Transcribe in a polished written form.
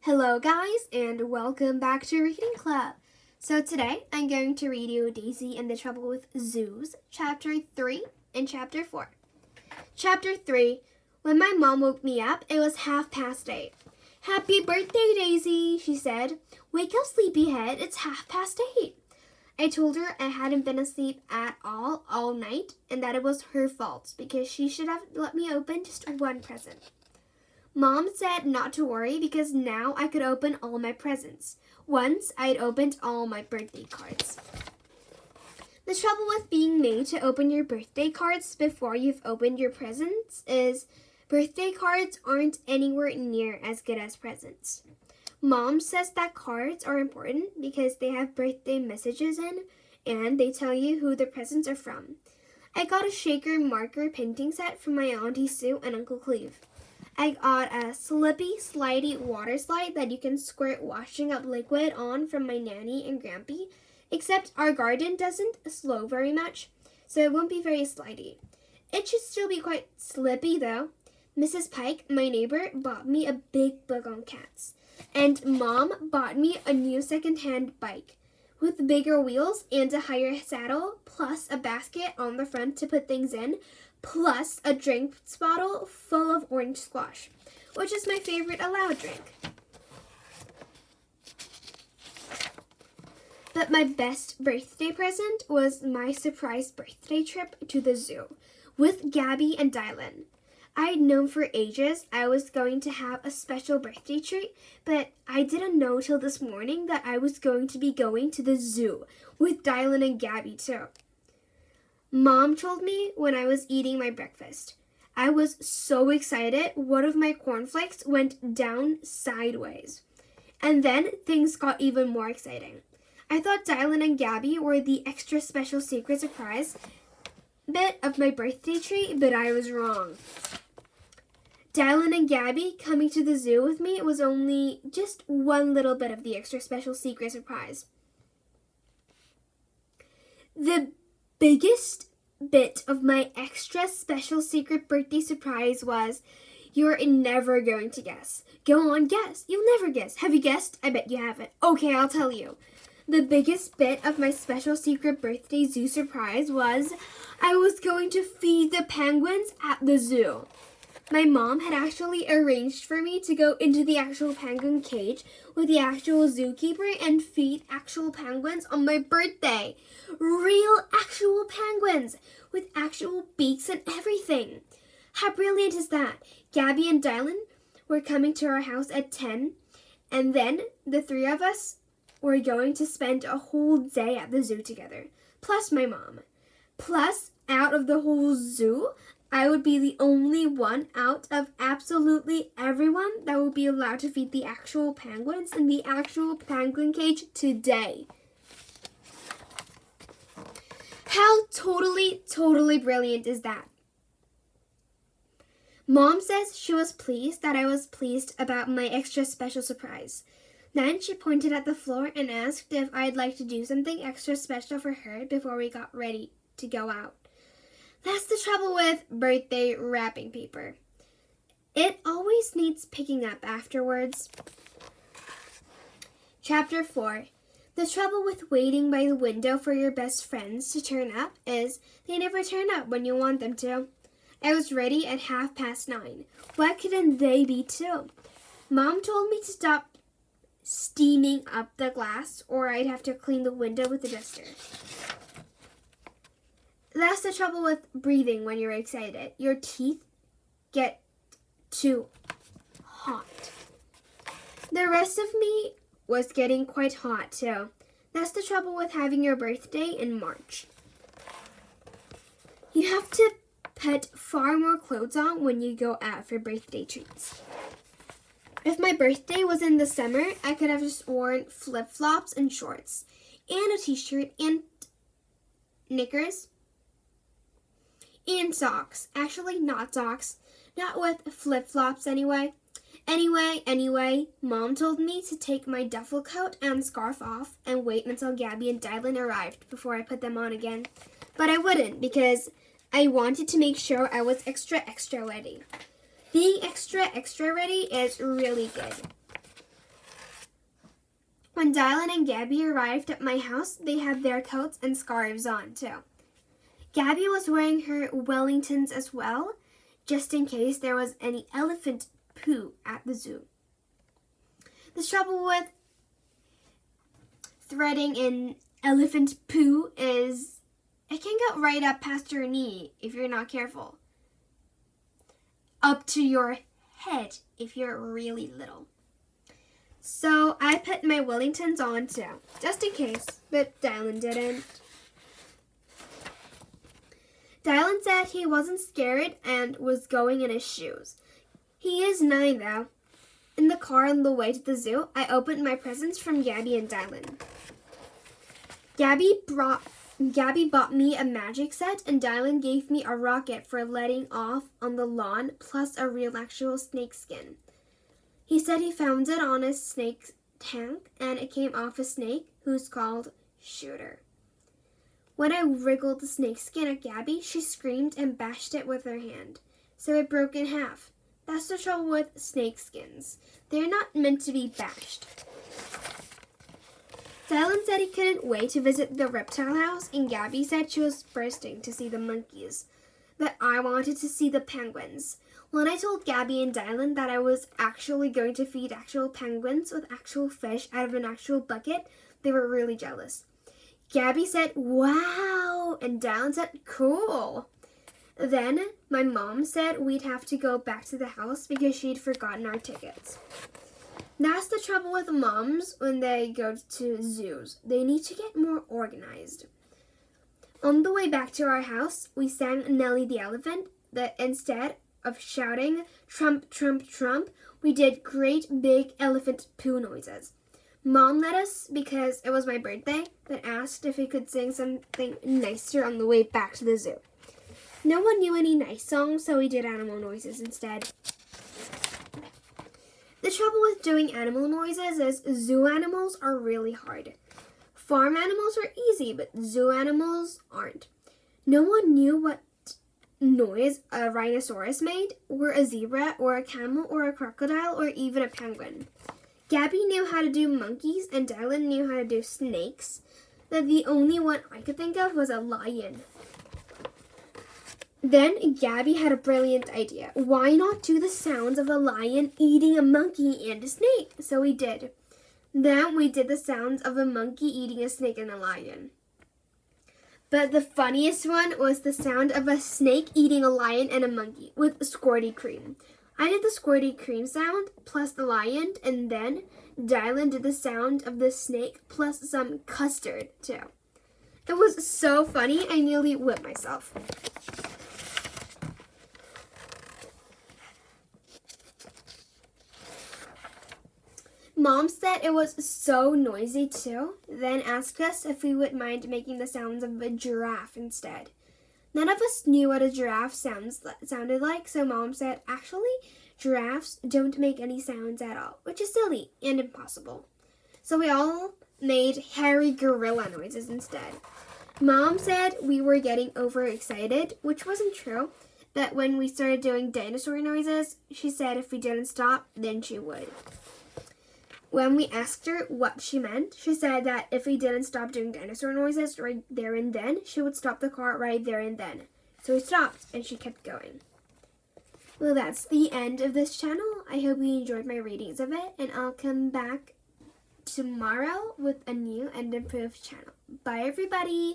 Hello guys and welcome back to Reading Club. So today I'm going to read you Daisy and the Trouble with Zoos, Chapter 3 and Chapter 4. Chapter 3. When my mom woke me up, it was 8:30. "Happy birthday, Daisy," she said. "Wake up, sleepyhead, it's 8:30. I told her I hadn't been asleep at all night and that it was her fault because she should have let me open just one present. Mom said not to worry because now I could open all my presents. Once I'd opened all my birthday cards. The trouble with being made to open your birthday cards before you've opened your presents is birthday cards aren't anywhere near as good as presents. Mom says that cards are important because they have birthday messages in and they tell you who the presents are from. I got a shaker marker painting set from my Auntie Sue and Uncle Cleve. I got a slippy, slidey water slide that you can squirt washing up liquid on from my nanny and grampy, except our garden doesn't slow very much, so it won't be very slidey. It should still be quite slippy though. Mrs. Pike, my neighbor, bought me a big book on cats, and Mom bought me a new second-hand bike with bigger wheels and a higher saddle, plus a basket on the front to put things in, plus a drink bottle full of orange squash, which is my favorite allowed drink. But my best birthday present was my surprise birthday trip to the zoo with Gabby and Dylan. I had known for ages I was going to have a special birthday treat, but I didn't know till this morning that I was going to be going to the zoo with Dylan and Gabby too. Mom told me when I was eating my breakfast. I was so excited, one of my cornflakes went down sideways. And then things got even more exciting. I thought Dylan and Gabby were the extra special secret surprise bit of my birthday treat, but I was wrong. Dylan and Gabby coming to the zoo with me was only just one little bit of the extra special secret surprise. The biggest bit of my extra special secret birthday surprise was, you're never going to guess. Go on, guess. You'll never guess. Have you guessed? I bet you haven't. Okay, I'll tell you. The biggest bit of my special secret birthday zoo surprise was I was going to feed the penguins at the zoo. My mom had actually arranged for me to go into the actual penguin cage with the actual zookeeper and feed actual penguins on my birthday. Real actual penguins with actual beaks and everything. How brilliant is that? Gabby and Dylan were coming to our house at 10, and then the three of us were going to spend a whole day at the zoo together, plus my mom. Plus, out of the whole zoo, I would be the only one out of absolutely everyone that would be allowed to feed the actual penguins in the actual penguin cage today. How totally brilliant is that? Mom says she was pleased that I was pleased about my extra special surprise. Then she pointed at the floor and asked if I'd like to do something extra special for her before we got ready to go out. That's the trouble with birthday wrapping paper. It always needs picking up afterwards. Chapter 4. The trouble with waiting by the window for your best friends to turn up is they never turn up when you want them to. I was ready at 9:30. Why couldn't they be too? Mom told me to stop steaming up the glass or I'd have to clean the window with a duster. That's the trouble with breathing when you're excited. Your teeth get too hot. The rest of me was getting quite hot too. That's the trouble with having your birthday in March. You have to put far more clothes on when you go out for birthday treats. If my birthday was in the summer, I could have just worn flip-flops and shorts and a t-shirt and knickers. And socks. Actually, not socks. Not with flip-flops anyway. Anyway, Mom told me to take my duffel coat and scarf off and wait until Gabby and Dylan arrived before I put them on again. But I wouldn't because I wanted to make sure I was extra ready. Being extra ready is really good. When Dylan and Gabby arrived at my house, they had their coats and scarves on too. Gabby was wearing her Wellingtons as well, just in case there was any elephant poo at the zoo. The trouble with threading in elephant poo is it can go right up past your knee if you're not careful. Up to your head if you're really little. So I put my Wellingtons on too, just in case, but Dylan didn't. Dylan said he wasn't scared and was going in his shoes. He is 9 though. In the car on the way to the zoo, I opened my presents from Gabby and Dylan. Gabby bought me a magic set and Dylan gave me a rocket for letting off on the lawn plus a real actual snake skin. He said he found it on his snake tank and it came off a snake who's called Shooter. When I wriggled the snake skin at Gabby, she screamed and bashed it with her hand, so it broke in half. That's the trouble with snake skins. They're not meant to be bashed. Dylan said he couldn't wait to visit the reptile house, and Gabby said she was bursting to see the monkeys, but I wanted to see the penguins. When I told Gabby and Dylan that I was actually going to feed actual penguins with actual fish out of an actual bucket, they were really jealous. Gabby said, "Wow," and Dylan said, "Cool." Then my mom said we'd have to go back to the house because she'd forgotten our tickets. That's the trouble with moms when they go to zoos. They need to get more organized. On the way back to our house, we sang Nellie the Elephant, that instead of shouting "Trump, Trump, Trump," we did great big elephant poo noises. Mom let us because it was my birthday, but asked if we could sing something nicer on the way back to the zoo. No one knew any nice songs, so we did animal noises instead. The trouble with doing animal noises is zoo animals are really hard. Farm animals are easy, but zoo animals aren't. No one knew what noise a rhinoceros made, or a zebra, or a camel, or a crocodile, or even a penguin. Gabby knew how to do monkeys, and Dylan knew how to do snakes, but the only one I could think of was a lion. Then Gabby had a brilliant idea. Why not do the sounds of a lion eating a monkey and a snake? So we did. Then we did the sounds of a monkey eating a snake and a lion. But the funniest one was the sound of a snake eating a lion and a monkey with squirty cream. I did the squirty cream sound plus the lion, and then Dylan did the sound of the snake plus some custard too. It was so funny, I nearly whipped myself. Mom said it was so noisy too, then asked us if we would mind making the sounds of a giraffe instead. None of us knew what a giraffe sounded like, so Mom said, actually, giraffes don't make any sounds at all, which is silly and impossible. So we all made hairy gorilla noises instead. Mom said we were getting overexcited, which wasn't true, but when we started doing dinosaur noises, she said if we didn't stop, then she would. When we asked her what she meant, she said that if we didn't stop doing dinosaur noises right there and then, she would stop the car right there and then. So we stopped, and she kept going. Well, that's the end of this channel. I hope you enjoyed my readings of it, and I'll come back tomorrow with a new and improved channel. Bye, everybody!